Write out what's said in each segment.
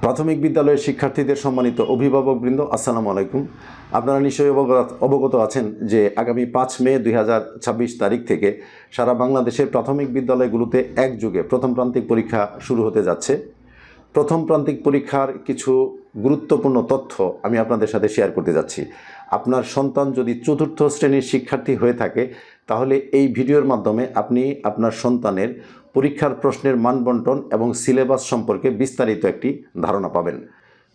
প্রাথমিক বিদ্যালয়ের শিক্ষার্থীদের সম্মানিত অভিভাবকবৃন্দ, আসসালামু আলাইকুম। আপনারা নিশ্চয়ই অবগত আছেন যে আগামী 5 মে 2026 তারিখ থেকে সারা বাংলাদেশের প্রাথমিক বিদ্যালয়গুলোতে একযোগে প্রথম প্রান্তিক পরীক্ষা শুরু হতে যাচ্ছে। প্রথম প্রান্তিক পরীক্ষার কিছু গুরুত্বপূর্ণ তথ্য আমি আপনাদের সাথে শেয়ার করতে যাচ্ছি। আপনার সন্তান যদি চতুর্থ শ্রেণীর শিক্ষার্থী হয়ে থাকে তাহলে এই ভিডিওর মাধ্যমে আপনি আপনার সন্তানের পরীক্ষার প্রশ্নের মানবন্টন এবং সিলেবাস সম্পর্কে বিস্তারিত একটি ধারণা পাবেন।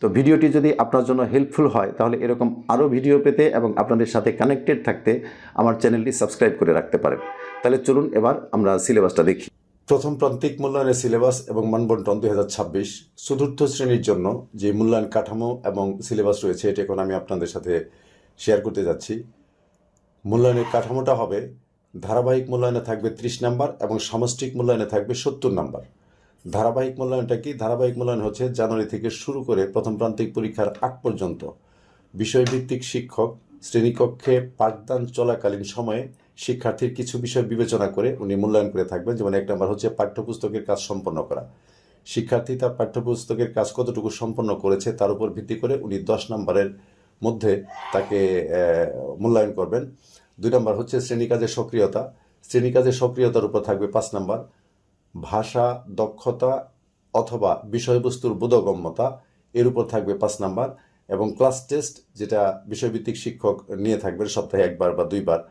তো ভিডিওটি যদি আপনার জন্য হেল্পফুল হয় তাহলে এরকম আরও ভিডিও পেতে এবং আপনাদের সাথে কানেক্টেড থাকতে আমার চ্যানেলটি সাবস্ক্রাইব করে রাখতে পারেন। তাহলে চলুন এবার আমরা সিলেবাসটা দেখি। প্রথম প্রান্তিক মূল্যায়নের সিলেবাস এবং মানবন্টন 2026 চতুর্থ শ্রেণীর জন্য যে মূল্যায়ন কাঠামো এবং সিলেবাস রয়েছে এটা এখন আমি আপনাদের সাথে শেয়ার করতে যাচ্ছি। মূল্যায়নের কাঠামোটা হবে ধারাবাহিক মূল্যায়নে থাকবে 30 নাম্বার এবং সামষ্টিক মূল্যায়নে থাকবে 70 নাম্বার। ধারাবাহিক মূল্যায়নটা কি? ধারাবাহিক মূল্যায়ন হচ্ছে জানুয়ারি থেকে শুরু করে প্রথম প্রান্তিক পরীক্ষার আগ পর্যন্ত বিষয়ভিত্তিক শিক্ষক শ্রেণীকক্ষে পাঠদান চলাকালীন সময়ে শিক্ষার্থীর কিছু বিষয় বিবেচনা করে উনি মূল্যায়ন করে থাকবেন। যেমন 1 নম্বর হচ্ছে পাঠ্যপুস্তকের কাজ সম্পন্ন করা। শিক্ষার্থী তার পাঠ্যপুস্তকের কাজ কতটুকু সম্পন্ন করেছে তার উপর ভিত্তি করে উনি 10 নম্বরের মধ্যে তাকে মূল্যায়ন করবেন। 2 নম্বর হচ্ছে শ্রেণীকাজের সক্রিয়তা। শ্রেণীকাজের সক্রিয়তার উপর থাকবে 5 নম্বর। ভাষা দক্ষতা অথবা বিষয়বস্তুর বোধগম্যতা এর উপর থাকবে 5 নম্বর। এবং ক্লাস টেস্ট, যেটা বিষয়ভিত্তিক শিক্ষক নিয়ে থাকবেন সপ্তাহে 1 বার বা 2 বার,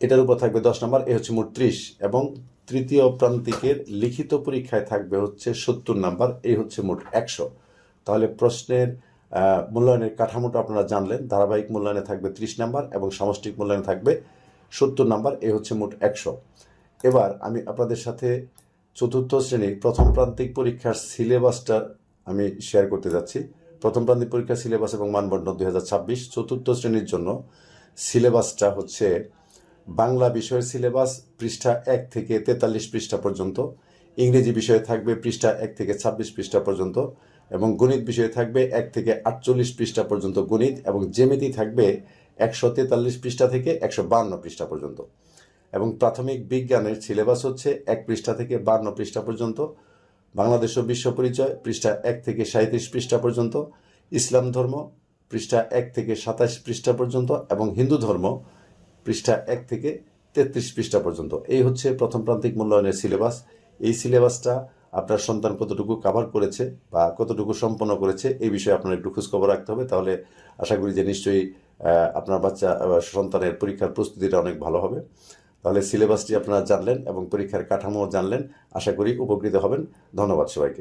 এটার উপর থাকবে 10 নম্বর। এ হচ্ছে মোট 30। এবং তৃতীয় প্রান্তিকের লিখিত পরীক্ষায় থাকবে হচ্ছে 70 নম্বর। এই হচ্ছে মোট 100। তাহলে প্রশ্নের মূল্যায়নের কাঠামোটা আপনারা জানলেন। ধারাবাহিক মূল্যায়নে থাকবে 30 নম্বর এবং সামষ্টিক মূল্যায়নে থাকবে 70 নম্বর। এ হচ্ছে মোট 100। এবার আমি আপনাদের সাথে চতুর্থ শ্রেণীর প্রথম প্রান্তিক পরীক্ষার সিলেবাসটা আমি শেয়ার করতে যাচ্ছি। প্রথম প্রান্তিক পরীক্ষার সিলেবাস এবং মানবন্টন 2026 চতুর্থ শ্রেণীর জন্য সিলেবাসটা হচ্ছে বাংলা বিষয়ের সিলেবাস পৃষ্ঠা 1 থেকে 43 পৃষ্ঠা পর্যন্ত, ইংরেজি বিষয়ে থাকবে পৃষ্ঠা 1 থেকে 26 পৃষ্ঠা পর্যন্ত, এবং গণিত বিষয়ে থাকবে 1 থেকে 48 পৃষ্ঠা পর্যন্ত গণিত, এবং জ্যামিতি থাকবে 143 পৃষ্ঠা থেকে 152 পৃষ্ঠা পর্যন্ত। এবং প্রাথমিক বিজ্ঞানের সিলেবাস হচ্ছে 1 পৃষ্ঠা থেকে 52 পৃষ্ঠা পর্যন্ত, বাংলাদেশ ও বিশ্ব পরিচয় পৃষ্ঠা 1 থেকে 37 পৃষ্ঠা পর্যন্ত, ইসলাম ধর্ম পৃষ্ঠা 1 থেকে 27 পৃষ্ঠা পর্যন্ত, এবং হিন্দু ধর্ম পৃষ্ঠা 1 থেকে 33 পৃষ্ঠা পর্যন্ত। এই হচ্ছে প্রথম প্রান্তিক মূল্যায়নের সিলেবাস। এই সিলেবাসটা আপনার সন্তান কতটুকু কভার করেছে বা কতটুকু সম্পন্ন করেছে এই বিষয়ে আপনার একটু খোঁজখবর রাখতে হবে। তাহলে আশা করি যে নিশ্চয়ই আপনার বাচ্চা সন্তানের পরীক্ষার প্রস্তুতিটা অনেক ভালো হবে। তাহলে সিলেবাসটি আপনারা জানলেন এবং পরীক্ষার কাঠামো জানলেন। আশা করি উপকৃত হবেন। ধন্যবাদ সবাইকে।